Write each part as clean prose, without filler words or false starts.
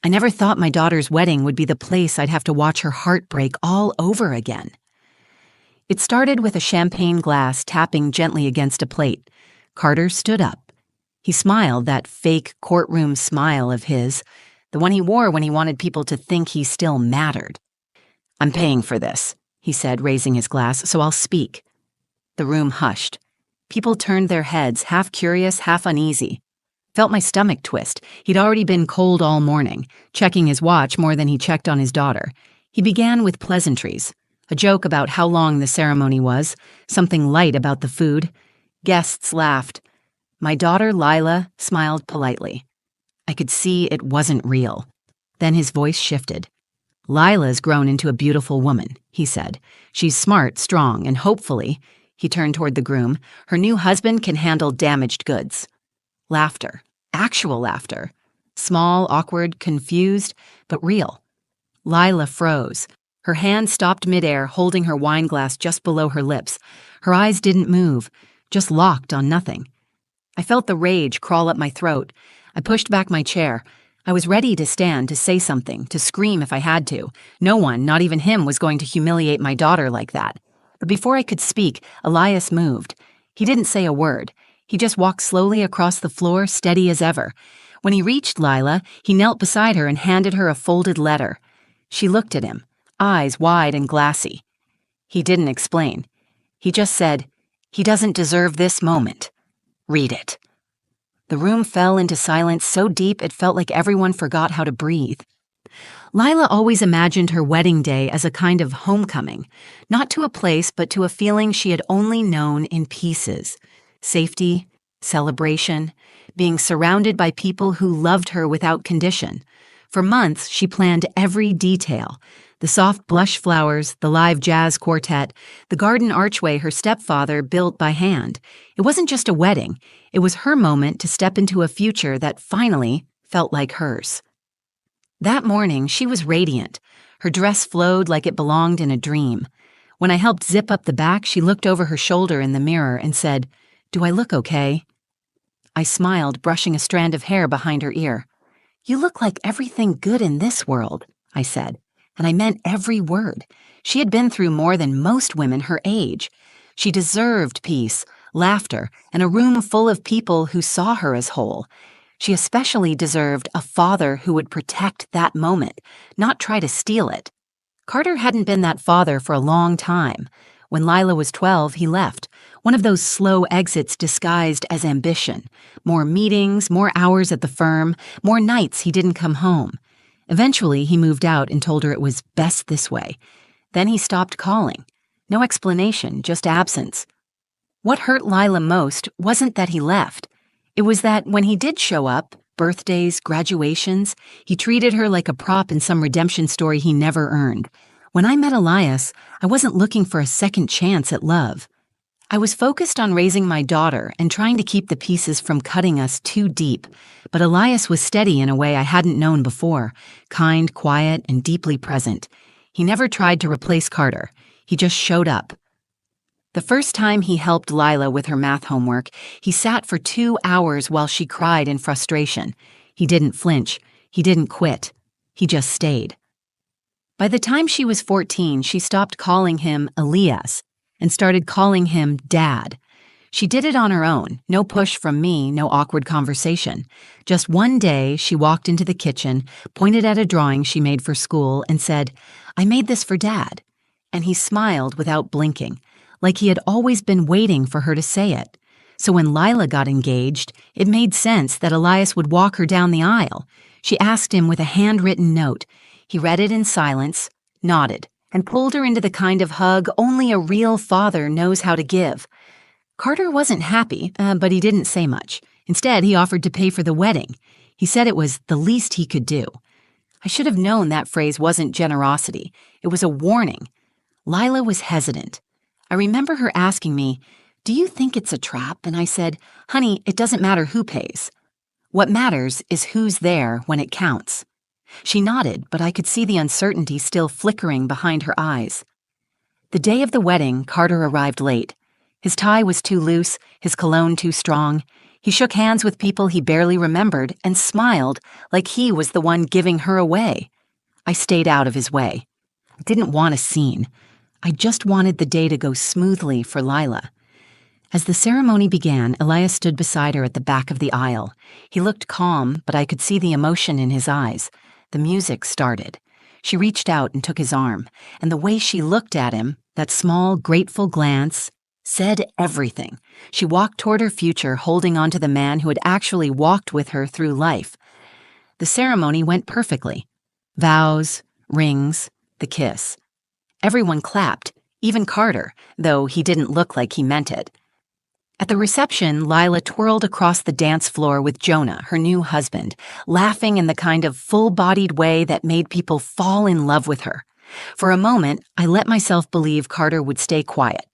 I never thought my daughter's wedding would be the place I'd have to watch her heart break all over again. It started with a champagne glass tapping gently against a plate. Carter stood up. He smiled, that fake courtroom smile of his, the one he wore when he wanted people to think he still mattered. "I'm paying for this," he said, raising his glass, "so I'll speak." The room hushed. People turned their heads, half curious, half uneasy. Felt my stomach twist. He'd already been cold all morning, checking his watch more than he checked on his daughter. He began with pleasantries, a joke about how long the ceremony was, something light about the food. Guests laughed. My daughter, Lila, smiled politely. I could see it wasn't real. Then his voice shifted. "Lila's grown into a beautiful woman," he said. "She's smart, strong, and hopefully," he turned toward the groom, "her new husband can handle damaged goods." Laughter. Actual laughter. Small, awkward, confused, but real. Lila froze. Her hand stopped midair, holding her wine glass just below her lips. Her eyes didn't move, just locked on nothing. I felt the rage crawl up my throat. I pushed back my chair. I was ready to stand, to say something, to scream if I had to. No one, not even him, was going to humiliate my daughter like that. But before I could speak, Elias moved. He didn't say a word. He just walked slowly across the floor, steady as ever. When he reached Lila, he knelt beside her and handed her a folded letter. She looked at him, eyes wide and glassy. He didn't explain. He just said, "He doesn't deserve this moment. Read it." The room fell into silence so deep it felt like everyone forgot how to breathe. Lila always imagined her wedding day as a kind of homecoming, not to a place but to a feeling she had only known in pieces. Safety, celebration, being surrounded by people who loved her without condition. For months, she planned every detail. The soft blush flowers, the live jazz quartet, the garden archway her stepfather built by hand. It wasn't just a wedding. It was her moment to step into a future that finally felt like hers. That morning, she was radiant. Her dress flowed like it belonged in a dream. When I helped zip up the back, she looked over her shoulder in the mirror and said, "Do I look okay?" I smiled, brushing a strand of hair behind her ear. "You look like everything good in this world," I said, and I meant every word. She had been through more than most women her age. She deserved peace, laughter, and a room full of people who saw her as whole. She especially deserved a father who would protect that moment, not try to steal it. Carter hadn't been that father for a long time. When Lila was 12, he left, one of those slow exits disguised as ambition. More meetings, more hours at the firm, more nights he didn't come home. Eventually, he moved out and told her it was best this way. Then he stopped calling. No explanation, just absence. What hurt Lila most wasn't that he left. It was that when he did show up, birthdays, graduations, he treated her like a prop in some redemption story he never earned. When I met Elias, I wasn't looking for a second chance at love. I was focused on raising my daughter and trying to keep the pieces from cutting us too deep, but Elias was steady in a way I hadn't known before, kind, quiet, and deeply present. He never tried to replace Carter. He just showed up. The first time he helped Lila with her math homework, he sat for 2 hours while she cried in frustration. He didn't flinch. He didn't quit. He just stayed. By the time she was 14, she stopped calling him Elias and started calling him Dad. She did it on her own, no push from me, no awkward conversation. Just one day, she walked into the kitchen, pointed at a drawing she made for school, and said, "I made this for Dad." And he smiled without blinking, like he had always been waiting for her to say it. So when Lila got engaged, it made sense that Elias would walk her down the aisle. She asked him with a handwritten note. He read it in silence, nodded, and pulled her into the kind of hug only a real father knows how to give. Carter wasn't happy, but he didn't say much. Instead, he offered to pay for the wedding. He said it was the least he could do. I should have known that phrase wasn't generosity. It was a warning. Lila was hesitant. I remember her asking me, "Do you think it's a trap?" And I said, "Honey, it doesn't matter who pays. What matters is who's there when it counts." She nodded, but I could see the uncertainty still flickering behind her eyes. The day of the wedding, Carter arrived late. His tie was too loose, his cologne too strong. He shook hands with people he barely remembered and smiled like he was the one giving her away. I stayed out of his way. I didn't want a scene. I just wanted the day to go smoothly for Lila. As the ceremony began, Elias stood beside her at the back of the aisle. He looked calm, but I could see the emotion in his eyes. The music started. She reached out and took his arm, and the way she looked at him, that small, grateful glance, said everything. She walked toward her future, holding on to the man who had actually walked with her through life. The ceremony went perfectly. Vows, rings, the kiss. Everyone clapped, even Carter, though he didn't look like he meant it. At the reception, Lila twirled across the dance floor with Jonah, her new husband, laughing in the kind of full-bodied way that made people fall in love with her. For a moment, I let myself believe Carter would stay quiet,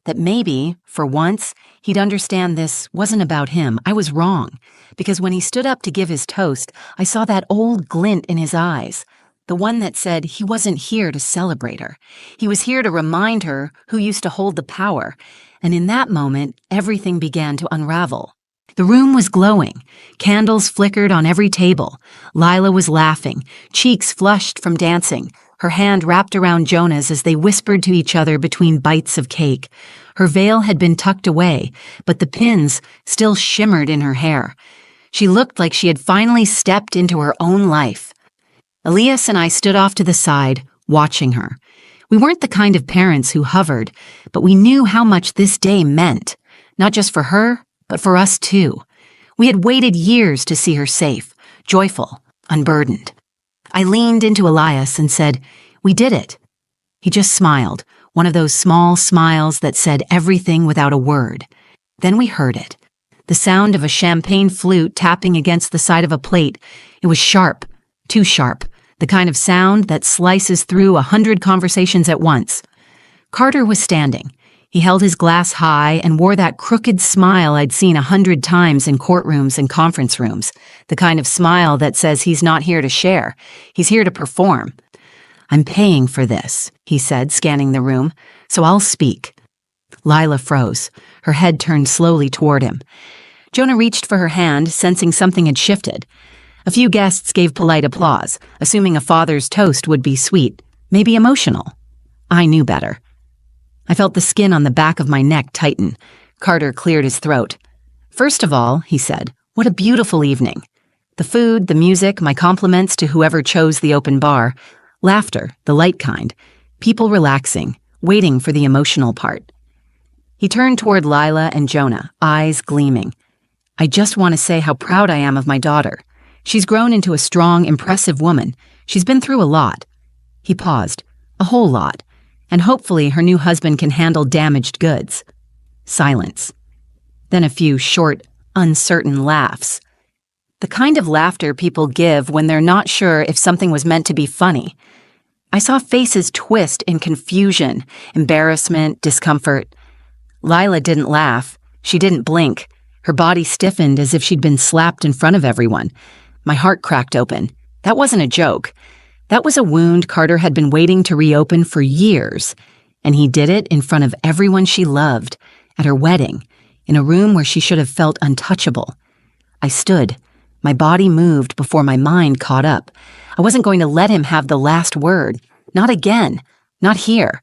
that maybe, for once, he'd understand this wasn't about him. I was wrong, because when he stood up to give his toast, I saw that old glint in his eyes, the one that said he wasn't here to celebrate her. He was here to remind her who used to hold the power, and in that moment, everything began to unravel. The room was glowing. Candles flickered on every table. Lila was laughing, cheeks flushed from dancing, her hand wrapped around Jonah's as they whispered to each other between bites of cake. Her veil had been tucked away, but the pins still shimmered in her hair. She looked like she had finally stepped into her own life. Elias and I stood off to the side, watching her. We weren't the kind of parents who hovered, but we knew how much this day meant, not just for her, but for us too. We had waited years to see her safe, joyful, unburdened. I leaned into Elias and said, "We did it." He just smiled, one of those small smiles that said everything without a word. Then we heard it. The sound of a champagne flute tapping against the side of a plate. It was sharp, too sharp, the kind of sound that slices through 100 conversations at once. Carter was standing. He held his glass high and wore that crooked smile I'd seen 100 times in courtrooms and conference rooms, the kind of smile that says he's not here to share, he's here to perform. "I'm paying for this," he said, scanning the room, "so I'll speak." Lila froze. Her head turned slowly toward him. Jonah reached for her hand, sensing something had shifted. A few guests gave polite applause, assuming a father's toast would be sweet, maybe emotional. I knew better. I felt the skin on the back of my neck tighten. Carter cleared his throat. "First of all," he said, "what a beautiful evening. The food, the music, my compliments to whoever chose the open bar. Laughter, the light kind. People relaxing, waiting for the emotional part." He turned toward Lila and Jonah, eyes gleaming. "I just want to say how proud I am of my daughter. She's grown into a strong, impressive woman. She's been through a lot." He paused. "A whole lot. And hopefully her new husband can handle damaged goods." Silence. Then a few short, uncertain laughs. The kind of laughter people give when they're not sure if something was meant to be funny. I saw faces twist in confusion, embarrassment, discomfort. Lila didn't laugh. She didn't blink. Her body stiffened as if she'd been slapped in front of everyone. My heart cracked open. That wasn't a joke. That was a wound Carter had been waiting to reopen for years, and he did it in front of everyone she loved, at her wedding, in a room where she should have felt untouchable. I stood. My body moved before my mind caught up. I wasn't going to let him have the last word. Not again. Not here.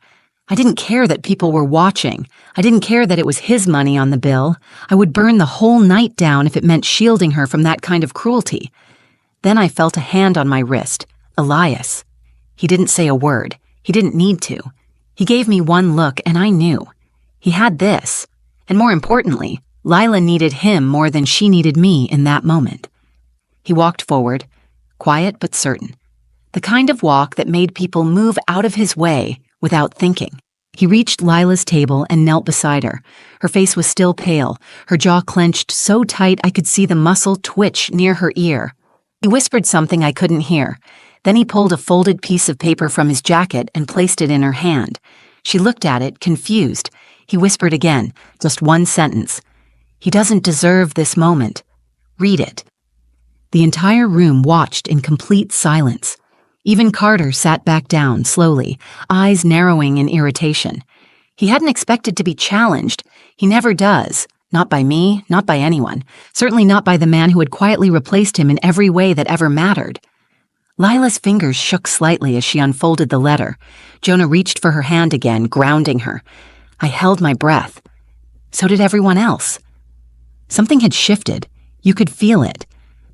I didn't care that people were watching. I didn't care that it was his money on the bill. I would burn the whole night down if it meant shielding her from that kind of cruelty. Then I felt a hand on my wrist. Elias. He didn't say a word. He didn't need to. He gave me one look, and I knew. He had this. And more importantly, Lila needed him more than she needed me in that moment. He walked forward, quiet but certain. The kind of walk that made people move out of his way without thinking. He reached Lila's table and knelt beside her. Her face was still pale, her jaw clenched so tight I could see the muscle twitch near her ear. He whispered something I couldn't hear. Then he pulled a folded piece of paper from his jacket and placed it in her hand. She looked at it, confused. He whispered again, just one sentence. "He doesn't deserve this moment. Read it." The entire room watched in complete silence. Even Carter sat back down, slowly, eyes narrowing in irritation. He hadn't expected to be challenged. He never does. Not by me, not by anyone. Certainly not by the man who had quietly replaced him in every way that ever mattered. Lila's fingers shook slightly as she unfolded the letter. Jonah reached for her hand again, grounding her. I held my breath. So did everyone else. Something had shifted. You could feel it.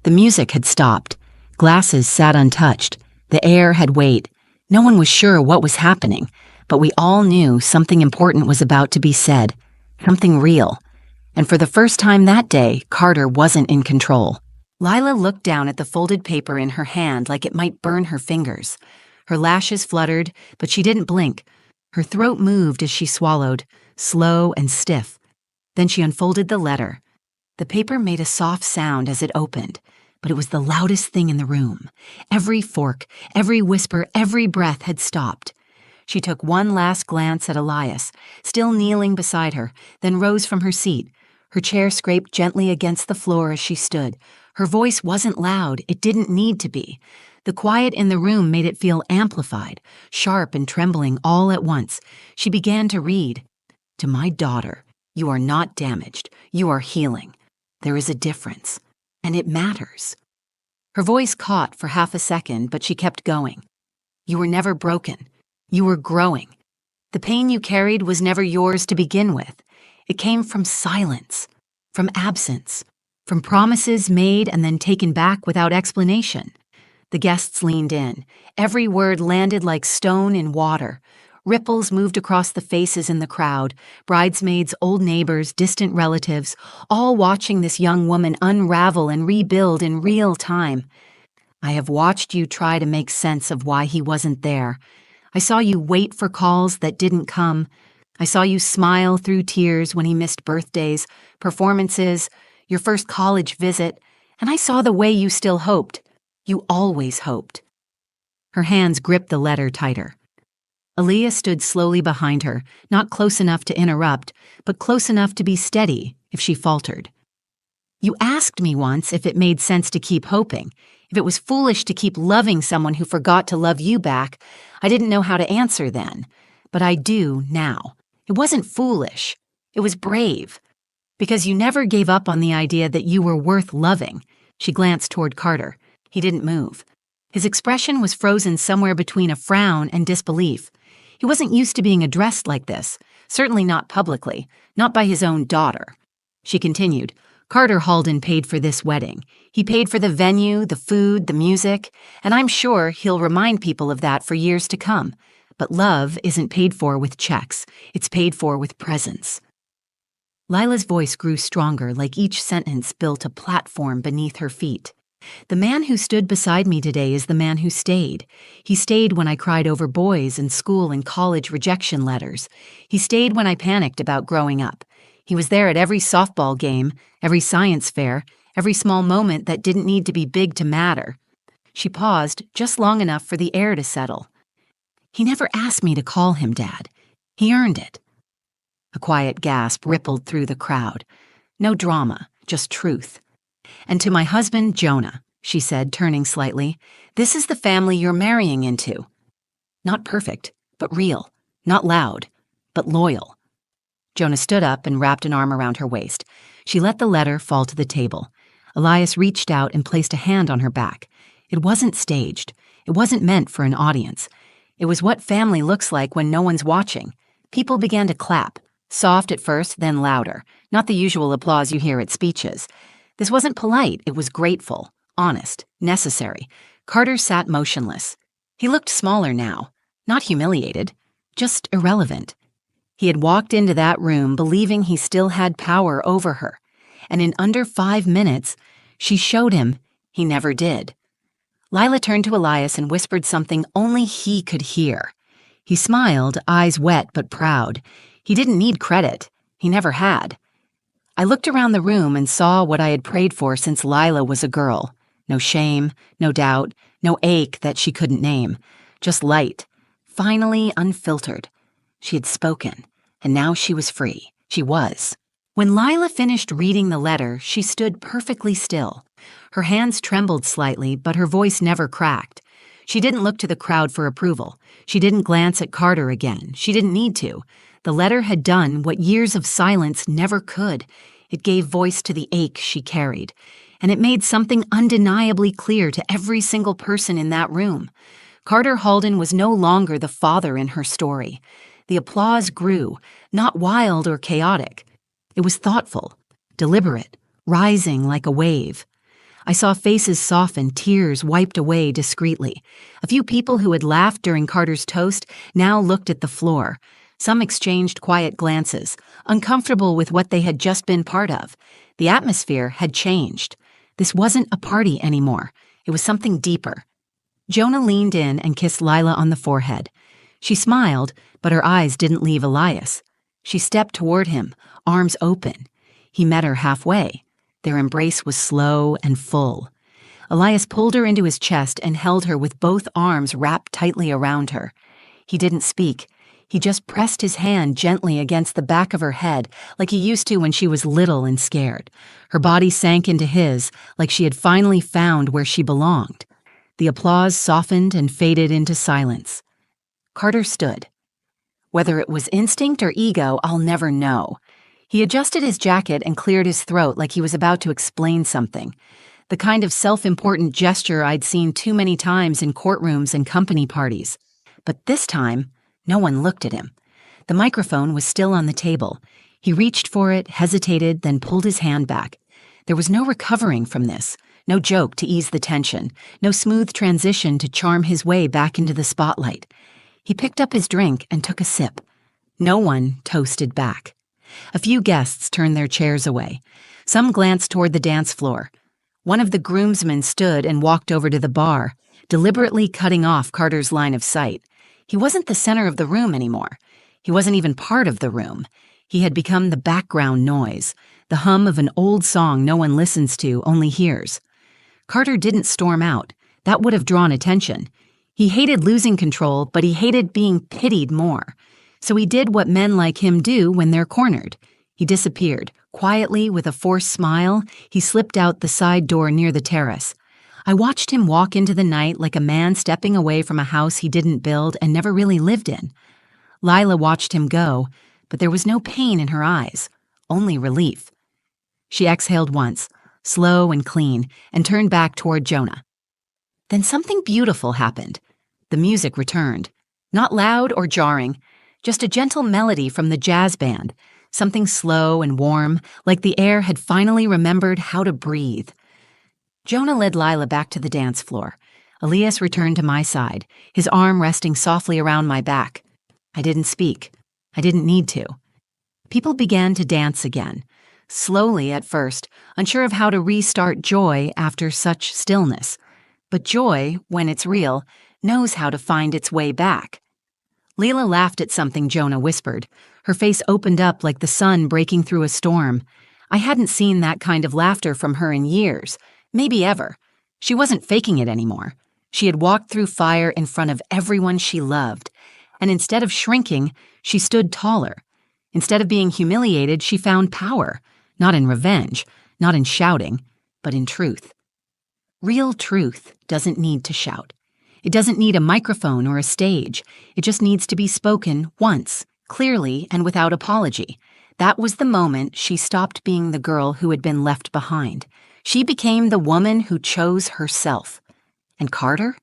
The music had stopped. Glasses sat untouched. The air had weight. No one was sure what was happening, but we all knew something important was about to be said. Something real. And for the first time that day, Carter wasn't in control. Lila looked down at the folded paper in her hand like it might burn her fingers. Her lashes fluttered, but she didn't blink. Her throat moved as she swallowed, slow and stiff. Then she unfolded the letter. The paper made a soft sound as it opened, but it was the loudest thing in the room. Every fork, every whisper, every breath had stopped. She took one last glance at Elias, still kneeling beside her, then rose from her seat. Her chair scraped gently against the floor as she stood. Her voice wasn't loud. It didn't need to be. The quiet in the room made it feel amplified, sharp and trembling all at once. She began to read. To my daughter, you are not damaged. You are healing. There is a difference, and it matters. Her voice caught for half a second, but she kept going. You were never broken. You were growing. The pain you carried was never yours to begin with. It came from silence, from absence, from promises made and then taken back without explanation. The guests leaned in. Every word landed like stone in water. Ripples moved across the faces in the crowd, bridesmaids, old neighbors, distant relatives, all watching this young woman unravel and rebuild in real time. I have watched you try to make sense of why he wasn't there. I saw you wait for calls that didn't come. I saw you smile through tears when he missed birthdays, performances, your first college visit, and I saw the way you still hoped. You always hoped. Her hands gripped the letter tighter. Aaliyah stood slowly behind her, not close enough to interrupt, but close enough to be steady if she faltered. You asked me once if it made sense to keep hoping, if it was foolish to keep loving someone who forgot to love you back. I didn't know how to answer then, but I do now. It wasn't foolish. It was brave. Because you never gave up on the idea that you were worth loving. She glanced toward Carter. He didn't move. His expression was frozen somewhere between a frown and disbelief. He wasn't used to being addressed like this, certainly not publicly, not by his own daughter. She continued, Carter Halden paid for this wedding. He paid for the venue, the food, the music, and I'm sure he'll remind people of that for years to come. But love isn't paid for with checks. It's paid for with presence. Lila's voice grew stronger, like each sentence built a platform beneath her feet. The man who stood beside me today is the man who stayed. He stayed when I cried over boys and school and college rejection letters. He stayed when I panicked about growing up. He was there at every softball game, every science fair, every small moment that didn't need to be big to matter. She paused just long enough for the air to settle. He never asked me to call him Dad. He earned it. A quiet gasp rippled through the crowd. No drama, just truth. And to my husband, Jonah, she said, turning slightly, this is the family you're marrying into. Not perfect, but real. Not loud, but loyal. Jonah stood up and wrapped an arm around her waist. She let the letter fall to the table. Elias reached out and placed a hand on her back. It wasn't staged. It wasn't meant for an audience. It was what family looks like when no one's watching. People began to clap. Soft at first, then louder. Not the usual applause you hear at speeches. This wasn't polite, it was grateful, honest, necessary. Carter sat motionless. He looked smaller now, not humiliated, just irrelevant. He had walked into that room believing he still had power over her, and in under 5 minutes, she showed him he never did. Lila turned to Elias and whispered something only he could hear. He smiled, eyes wet but proud. He didn't need credit. He never had. I looked around the room and saw what I had prayed for since Lila was a girl. No shame, no doubt, no ache that she couldn't name. Just light. Finally unfiltered. She had spoken, and now she was free. She was. When Lila finished reading the letter, she stood perfectly still. Her hands trembled slightly, but her voice never cracked. She didn't look to the crowd for approval. She didn't glance at Carter again. She didn't need to. The letter had done what years of silence never could. It gave voice to the ache she carried. And it made something undeniably clear to every single person in that room. Carter Halden was no longer the father in her story. The applause grew, not wild or chaotic. It was thoughtful, deliberate, rising like a wave. I saw faces soften, tears wiped away discreetly. A few people who had laughed during Carter's toast now looked at the floor. Some exchanged quiet glances, uncomfortable with what they had just been part of. The atmosphere had changed. This wasn't a party anymore. It was something deeper. Jonah leaned in and kissed Lila on the forehead. She smiled, but her eyes didn't leave Elias. She stepped toward him, arms open. He met her halfway. Their embrace was slow and full. Elias pulled her into his chest and held her with both arms wrapped tightly around her. He didn't speak. He just pressed his hand gently against the back of her head like he used to when she was little and scared. Her body sank into his like she had finally found where she belonged. The applause softened and faded into silence. Carter stood. Whether it was instinct or ego, I'll never know. He adjusted his jacket and cleared his throat like he was about to explain something. The kind of self-important gesture I'd seen too many times in courtrooms and company parties. But this time, no one looked at him. The microphone was still on the table. He reached for it, hesitated, then pulled his hand back. There was no recovering from this, no joke to ease the tension, no smooth transition to charm his way back into the spotlight. He picked up his drink and took a sip. No one toasted back. A few guests turned their chairs away. Some glanced toward the dance floor. One of the groomsmen stood and walked over to the bar, deliberately cutting off Carter's line of sight. He wasn't the center of the room anymore. He wasn't even part of the room. He had become the background noise, the hum of an old song no one listens to, only hears. Carter didn't storm out. That would have drawn attention. He hated losing control, but he hated being pitied more. So he did what men like him do when they're cornered. He disappeared. Quietly, with a forced smile, he slipped out the side door near the terrace. I watched him walk into the night like a man stepping away from a house he didn't build and never really lived in. Lila watched him go, but there was no pain in her eyes, only relief. She exhaled once, slow and clean, and turned back toward Jonah. Then something beautiful happened. The music returned. Not loud or jarring, just a gentle melody from the jazz band, something slow and warm, like the air had finally remembered how to breathe. Jonah led Lila back to the dance floor. Elias returned to my side, his arm resting softly around my back. I didn't speak. I didn't need to. People began to dance again, slowly at first, unsure of how to restart joy after such stillness. But joy, when it's real, knows how to find its way back. Leela laughed at something Jonah whispered. Her face opened up like the sun breaking through a storm. I hadn't seen that kind of laughter from her in years, maybe ever. She wasn't faking it anymore. She had walked through fire in front of everyone she loved, and instead of shrinking, she stood taller. Instead of being humiliated, she found power, not in revenge, not in shouting, but in truth. Real truth doesn't need to shout. It doesn't need a microphone or a stage. It just needs to be spoken once, clearly and without apology. That was the moment she stopped being the girl who had been left behind. She became the woman who chose herself. And Carter?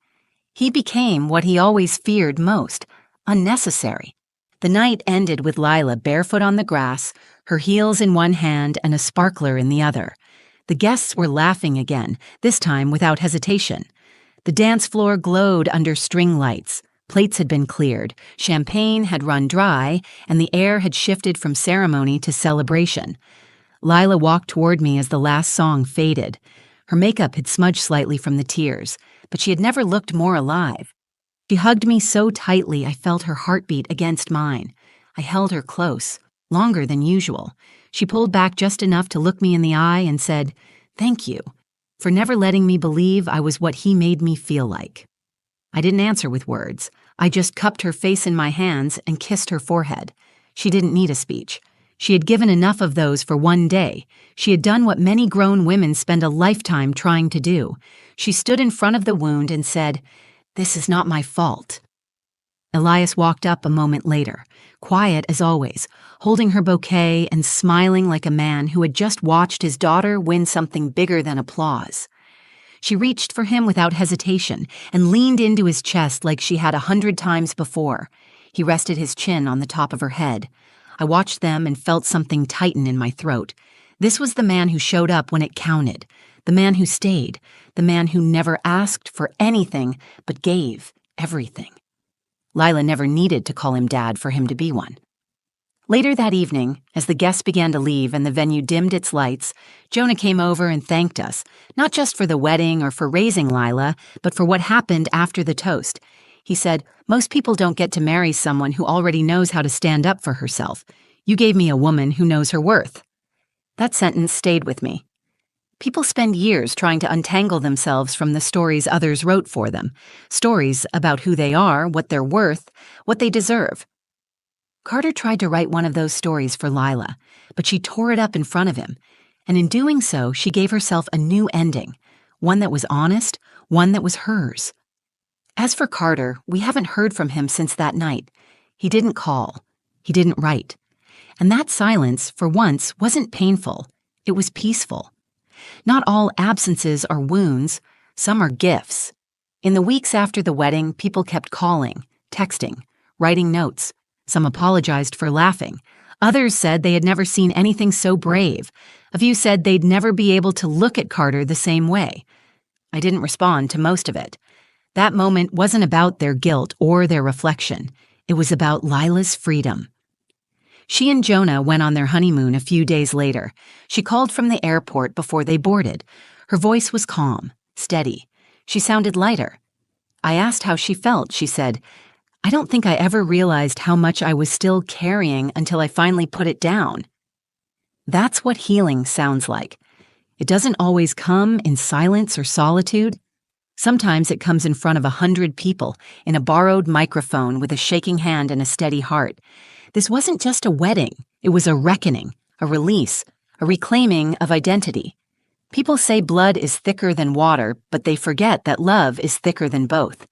He became what he always feared most, unnecessary. The night ended with Lila barefoot on the grass, her heels in one hand and a sparkler in the other. The guests were laughing again, this time without hesitation. The dance floor glowed under string lights. Plates had been cleared, champagne had run dry, and the air had shifted from ceremony to celebration. Lila walked toward me as the last song faded. Her makeup had smudged slightly from the tears, but she had never looked more alive. She hugged me so tightly I felt her heartbeat against mine. I held her close, longer than usual. She pulled back just enough to look me in the eye and said, "Thank you for never letting me believe I was what he made me feel like." I didn't answer with words. I just cupped her face in my hands and kissed her forehead. She didn't need a speech. She had given enough of those for one day. She had done what many grown women spend a lifetime trying to do. She stood in front of the wound and said, This is not my fault. Elias walked up a moment later, quiet as always, holding her bouquet and smiling like a man who had just watched his daughter win something bigger than applause. She reached for him without hesitation and leaned into his chest like she had 100 times before. He rested his chin on the top of her head. I watched them and felt something tighten in my throat. This was the man who showed up when it counted, the man who stayed, the man who never asked for anything but gave everything. Lila never needed to call him Dad for him to be one. Later that evening, as the guests began to leave and the venue dimmed its lights, Jonah came over and thanked us, not just for the wedding or for raising Lila, but for what happened after the toast. He said, "Most people don't get to marry someone who already knows how to stand up for herself. You gave me a woman who knows her worth." That sentence stayed with me. People spend years trying to untangle themselves from the stories others wrote for them, stories about who they are, what they're worth, what they deserve. Carter tried to write one of those stories for Lila, but she tore it up in front of him, and in doing so, she gave herself a new ending, one that was honest, one that was hers. As for Carter, we haven't heard from him since that night. He didn't call. He didn't write. And that silence, for once, wasn't painful. It was peaceful. Not all absences are wounds. Some are gifts. In the weeks after the wedding, people kept calling, texting, writing notes. Some apologized for laughing. Others said they had never seen anything so brave. A few said they'd never be able to look at Carter the same way. I didn't respond to most of it. That moment wasn't about their guilt or their reflection. It was about Lila's freedom. She and Jonah went on their honeymoon a few days later. She called from the airport before they boarded. Her voice was calm, steady. She sounded lighter. I asked how she felt. She said, "I don't think I ever realized how much I was still carrying until I finally put it down." That's what healing sounds like. It doesn't always come in silence or solitude. Sometimes it comes in front of 100 people, in a borrowed microphone with a shaking hand and a steady heart. This wasn't just a wedding. It was a reckoning, a release, a reclaiming of identity. People say blood is thicker than water, but they forget that love is thicker than both.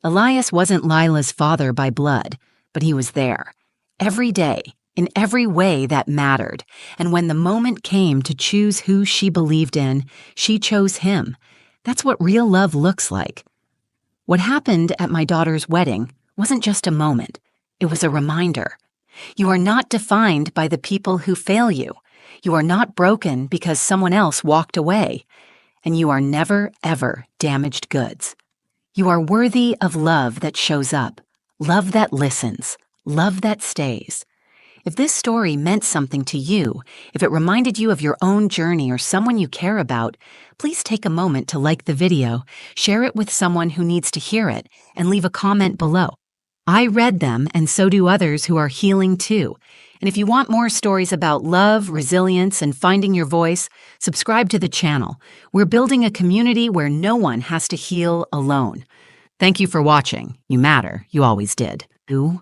Elias wasn't Lila's father by blood, but he was there. Every day, in every way that mattered. And when the moment came to choose who she believed in, she chose him. That's what real love looks like. What happened at my daughter's wedding wasn't just a moment. It was a reminder. You are not defined by the people who fail you. You are not broken because someone else walked away. And you are never, ever damaged goods. You are worthy of love that shows up, love that listens, love that stays. If this story meant something to you, if it reminded you of your own journey or someone you care about, please take a moment to like the video, share it with someone who needs to hear it, and leave a comment below. I read them, and so do others who are healing too. And if you want more stories about love, resilience, and finding your voice, subscribe to the channel. We're building a community where no one has to heal alone. Thank you for watching. You matter. You always did. Ooh.